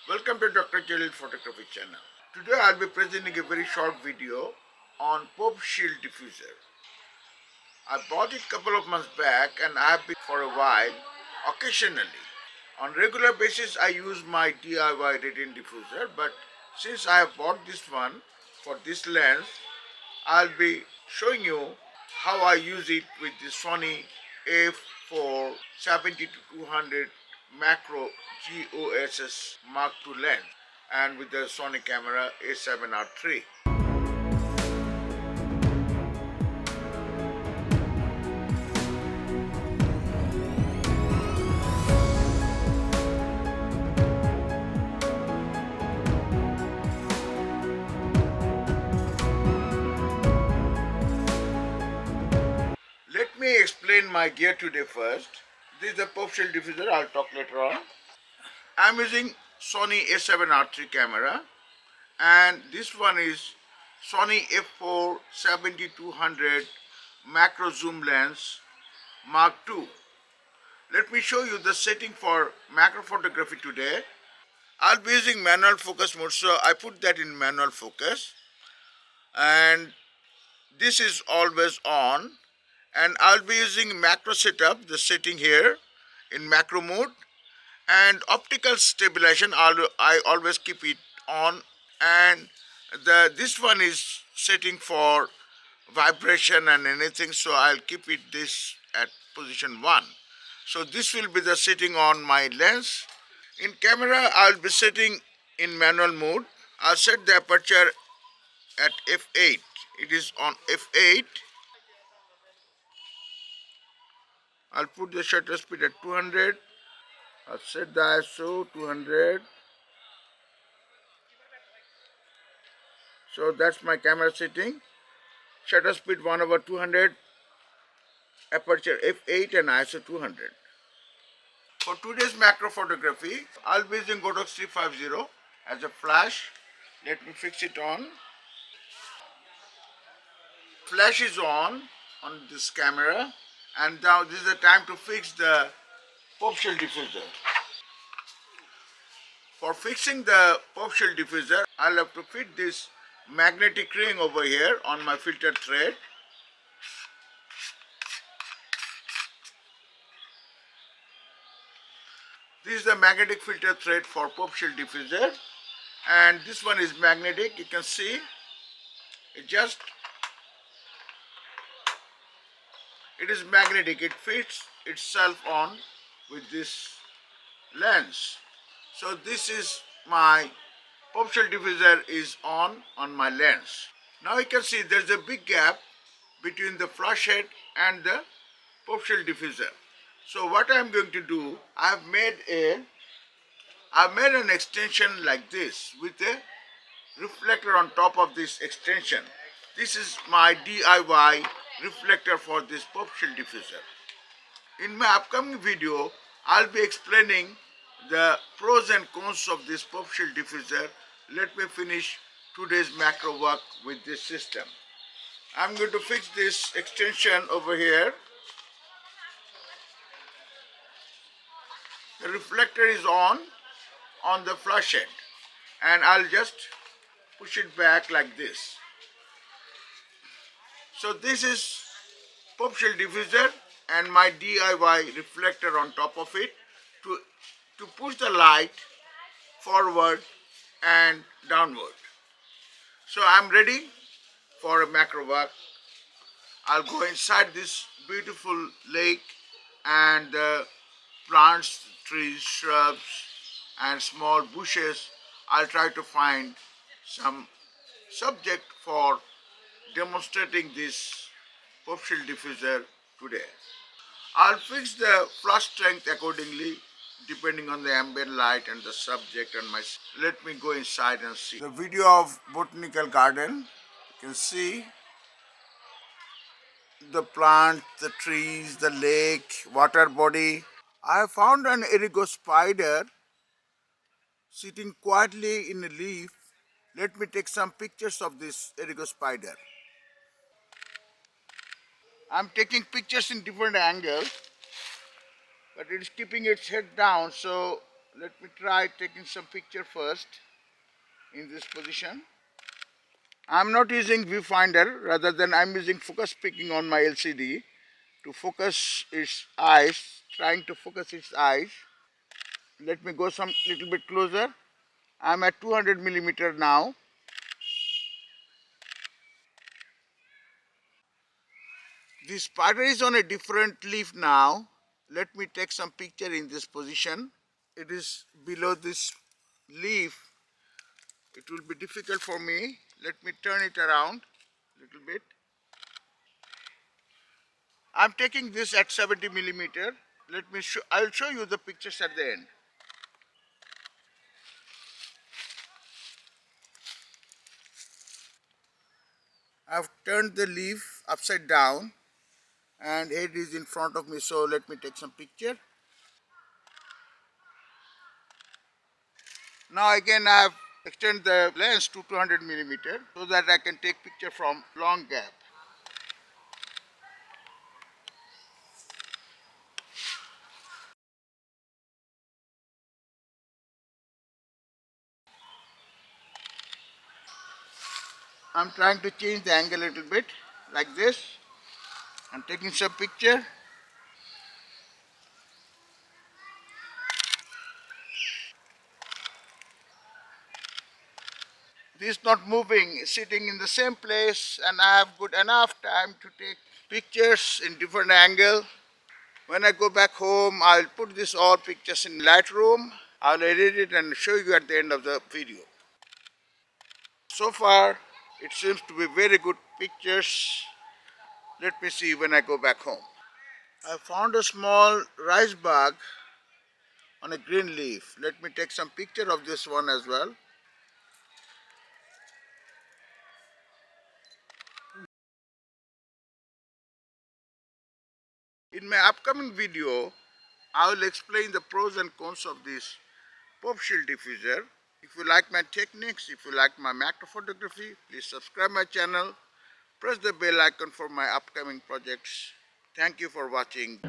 Welcome to Dr. Jalil Photography channel. Today I'll be presenting a very short video on Popeshield diffuser. I bought it a couple of months back and I have been for a while. Occasionally, on regular basis I use my DIY retin diffuser, but since I have bought this one for this lens, I'll be showing you how I use it with the Sony A4 70-200 macro GOSS Mark II lens and with the Sony camera A7Riii. Let me explain my gear today first. This is the Popeshield diffuser, I'll talk later on. I'm using Sony A7Riii camera and this one is Sony F4 70-200 macro zoom lens Mark II. Let me show you the setting for macro photography today. I'll be using manual focus mode, so I put that in manual focus and this is always on, and I'll be using macro setup, the setting here in macro mode, and optical stabilization I always keep it on, and this one is setting for vibration and anything, so I'll keep it this at position 1. So this will be the setting on my lens. In camera I'll be setting in manual mode. I'll set the aperture at f8. It is on f8. I'll put the shutter speed at 200. I'll set the ISO 200. So that's my camera setting. Shutter speed 1/200. Aperture f8 and ISO 200. For today's macro photography, I'll be using GOWDA 350 as a flash. Let me fix it on. Flash is on this camera, and now this is the time to fix the Popeshield diffuser. For fixing the Popeshield diffuser, I'll have to fit this magnetic ring over here on my filter thread. This is the magnetic filter thread for Popeshield diffuser, and this one is magnetic. You can see it is magnetic. It fits itself on with this lens. So this is my Popeshield diffuser is on my lens. Now you can see there's a big gap between the flash head and the Popeshield diffuser. So what I'm going to do, I've made an extension like this with a reflector on top of this extension. This is my DIY reflector for this Popeshield diffuser. In my upcoming video, I'll be explaining the pros and cons of this Popeshield diffuser. Let me finish today's macro work with this system. I'm going to fix this extension over here. The reflector is on the flash head, and I'll just push it back like this. So this is Popeshield diffuser and my DIY reflector on top of it to push the light forward and downward. So I'm ready for a macro work. I'll go inside this beautiful lake and the plants, trees, shrubs and small bushes. I'll try to find some subject for demonstrating this Popeshield diffuser today. I'll fix the flash strength accordingly depending on the ambient light and the subject and let me go inside and see. The video of botanical garden. You can see the plant, the trees, the lake, water body. I have found an erigo spider sitting quietly in a leaf. Let me take some pictures of this erigo spider. I'm taking pictures in different angles, but it's keeping its head down, so Let me try taking some picture first in this position. I'm not using viewfinder, rather than I'm using focus picking on my LCD to focus its eyes, trying to focus its eyes. Let me go some little bit closer. I'm at 200 millimeter now. The spider is on a different leaf now. Let me take some picture in this position. It is below this leaf. It will be difficult for me. Let me turn it around a little bit. I'm taking this at 70 millimeter. I'll show you the pictures at the end. I've turned the leaf upside down and head is in front of me, so let me take some picture. Now again I have extended the lens to 200 millimeter so that I can take picture from long gap. I'm trying to change the angle a little bit like this. I'm taking some picture. This is not moving, it's sitting in the same place, and I have good enough time to take pictures in different angle. When I go back home, I'll put this all pictures in Lightroom. I'll edit it and show you at the end of the video. So far, it seems to be very good pictures. Let me see when I go back home. I found a small rice bug on a green leaf. Let me take some picture of this one as well. In my upcoming video, I will explain the pros and cons of this Popeshield diffuser. If you like my techniques, if you like my macro photography, please subscribe my channel. Press the bell icon for my upcoming projects. Thank you for watching.